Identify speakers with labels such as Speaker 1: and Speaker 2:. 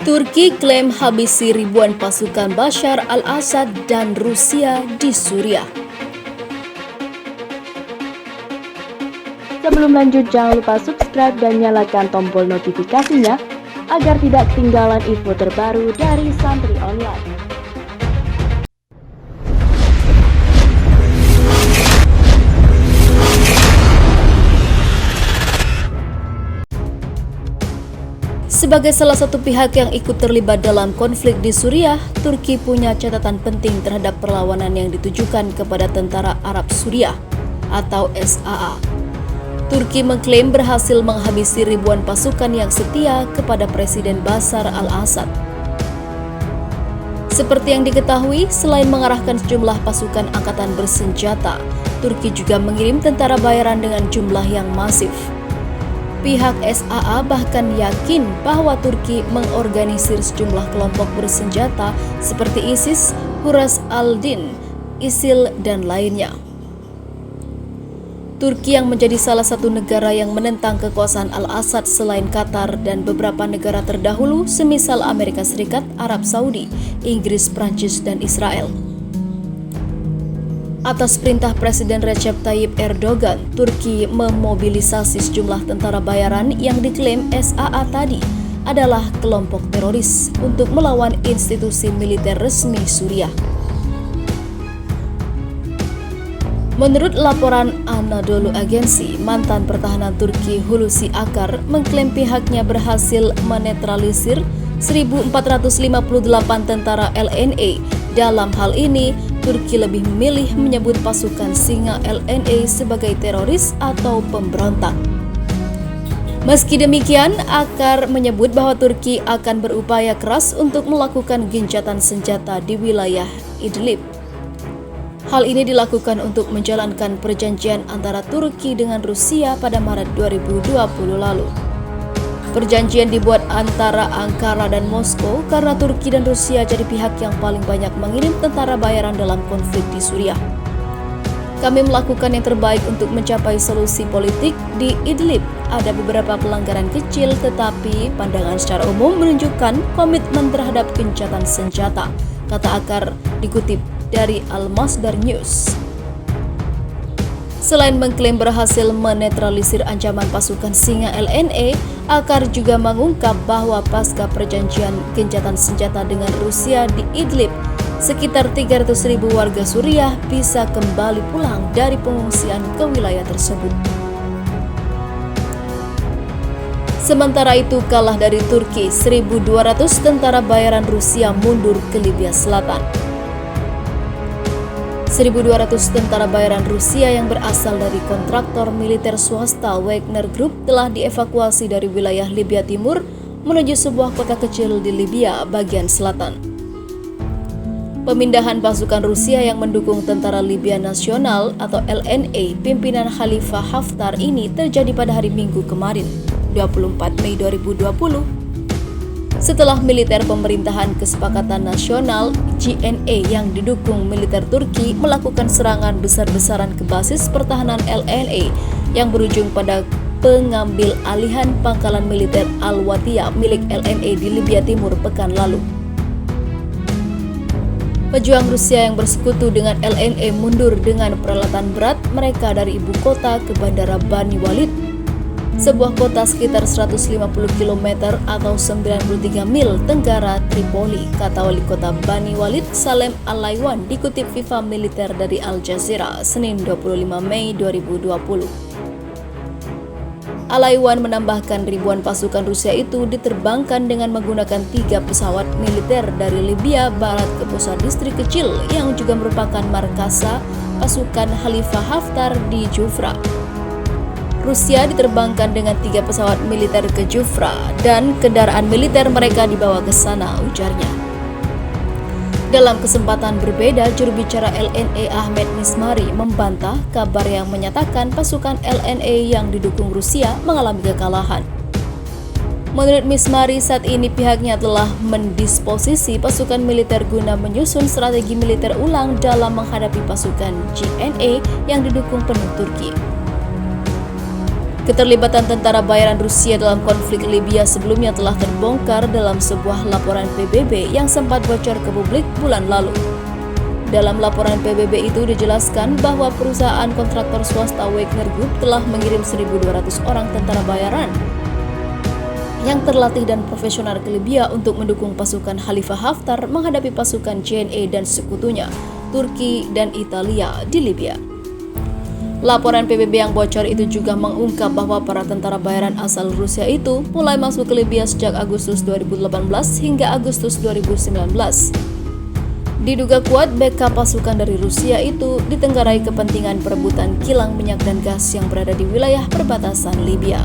Speaker 1: Turki klaim habisi ribuan pasukan Bashar al-Assad dan Rusia di Suriah.
Speaker 2: Sebelum lanjut, jangan lupa subscribe dan nyalakan tombol notifikasinya agar tidak ketinggalan info terbaru dari Santri Online.
Speaker 1: Sebagai salah satu pihak yang ikut terlibat dalam konflik di Suriah, Turki punya catatan penting terhadap perlawanan yang ditujukan kepada Tentara Arab Suriah atau SAA. Turki mengklaim berhasil menghabisi ribuan pasukan yang setia kepada Presiden Bashar al-Assad. Seperti yang diketahui, selain mengarahkan sejumlah pasukan angkatan bersenjata, Turki juga mengirim tentara bayaran dengan jumlah yang masif. Pihak SAA bahkan yakin bahwa Turki mengorganisir sejumlah kelompok bersenjata seperti ISIS, Huras al-Din, ISIL, dan lainnya. Turki yang menjadi salah satu negara yang menentang kekuasaan al-Assad selain Qatar dan beberapa negara terdahulu semisal Amerika Serikat, Arab Saudi, Inggris, Prancis, dan Israel. Atas perintah Presiden Recep Tayyip Erdogan, Turki memobilisasi sejumlah tentara bayaran yang diklaim SAA tadi adalah kelompok teroris untuk melawan institusi militer resmi Suriah. Menurut laporan Anadolu Agency, mantan pertahanan Turki Hulusi Akar mengklaim pihaknya berhasil menetralisir 1.458 tentara LNA. Dalam hal ini, Turki lebih memilih menyebut pasukan Singa LNA sebagai teroris atau pemberontak. Meski demikian, Akar menyebut bahwa Turki akan berupaya keras untuk melakukan gencatan senjata di wilayah Idlib. Hal ini dilakukan untuk menjalankan perjanjian antara Turki dengan Rusia pada Maret 2020 lalu. Perjanjian dibuat antara Ankara dan Moskow karena Turki dan Rusia jadi pihak yang paling banyak mengirim tentara bayaran dalam konflik di Suriah. Kami melakukan yang terbaik untuk mencapai solusi politik di Idlib. Ada beberapa pelanggaran kecil, tetapi pandangan secara umum menunjukkan komitmen terhadap gencatan senjata, kata Akar dikutip dari Al-Masdar News. Selain mengklaim berhasil menetralisir ancaman pasukan Singa LNA, Akar juga mengungkap bahwa pasca perjanjian gencatan senjata dengan Rusia di Idlib, sekitar 300.000 warga Suriah bisa kembali pulang dari pengungsian ke wilayah tersebut. Sementara itu, kalah dari Turki, 1.200 tentara bayaran Rusia mundur ke Libya Selatan. 1.200 tentara bayaran Rusia yang berasal dari kontraktor militer swasta Wagner Group telah dievakuasi dari wilayah Libya Timur menuju sebuah kota kecil di Libya bagian selatan. Pemindahan pasukan Rusia yang mendukung Tentara Libya Nasional atau LNA pimpinan Khalifah Haftar ini terjadi pada hari Minggu kemarin, 24 Mei 2020. Setelah militer Pemerintahan Kesepakatan Nasional GNA yang didukung militer Turki melakukan serangan besar-besaran ke basis pertahanan LNA yang berujung pada pengambil alihan pangkalan militer Al-Watiya milik LNA di Libya Timur pekan lalu. Pejuang Rusia yang bersekutu dengan LNA mundur dengan peralatan berat mereka dari ibu kota ke Bandara Bani Walid, sebuah kota sekitar 150 km atau 93 mil tenggara Tripoli, kata wali kota Bani Walid Salem Al-Laiwan dikutip FIFA Militer dari Al Jazeera, Senin 25 Mei 2020. Al-Laiwan menambahkan ribuan pasukan Rusia itu diterbangkan dengan menggunakan 3 pesawat militer dari Libya barat ke pusat distrik kecil yang juga merupakan markasa pasukan Khalifah Haftar di Jufra. Rusia diterbangkan dengan 3 pesawat militer ke Jufra dan kendaraan militer mereka dibawa ke sana, ujarnya. Dalam kesempatan berbeda, juru bicara LNA Ahmed Mismari membantah kabar yang menyatakan pasukan LNA yang didukung Rusia mengalami kekalahan. Menurut Mismari, saat ini pihaknya telah mendisposisi pasukan militer guna menyusun strategi militer ulang dalam menghadapi pasukan GNA yang didukung penuh Turki. Keterlibatan tentara bayaran Rusia dalam konflik Libya sebelumnya telah terbongkar dalam sebuah laporan PBB yang sempat bocor ke publik bulan lalu. Dalam laporan PBB itu dijelaskan bahwa perusahaan kontraktor swasta Wagner Group telah mengirim 1.200 orang tentara bayaran yang terlatih dan profesional ke Libya untuk mendukung pasukan Khalifah Haftar menghadapi pasukan JNE dan sekutunya, Turki dan Italia di Libya. Laporan PBB yang bocor itu juga mengungkap bahwa para tentara bayaran asal Rusia itu mulai masuk ke Libya sejak Agustus 2018 hingga Agustus 2019. Diduga kuat backup pasukan dari Rusia itu ditenggarai kepentingan perebutan kilang minyak dan gas yang berada di wilayah perbatasan Libya.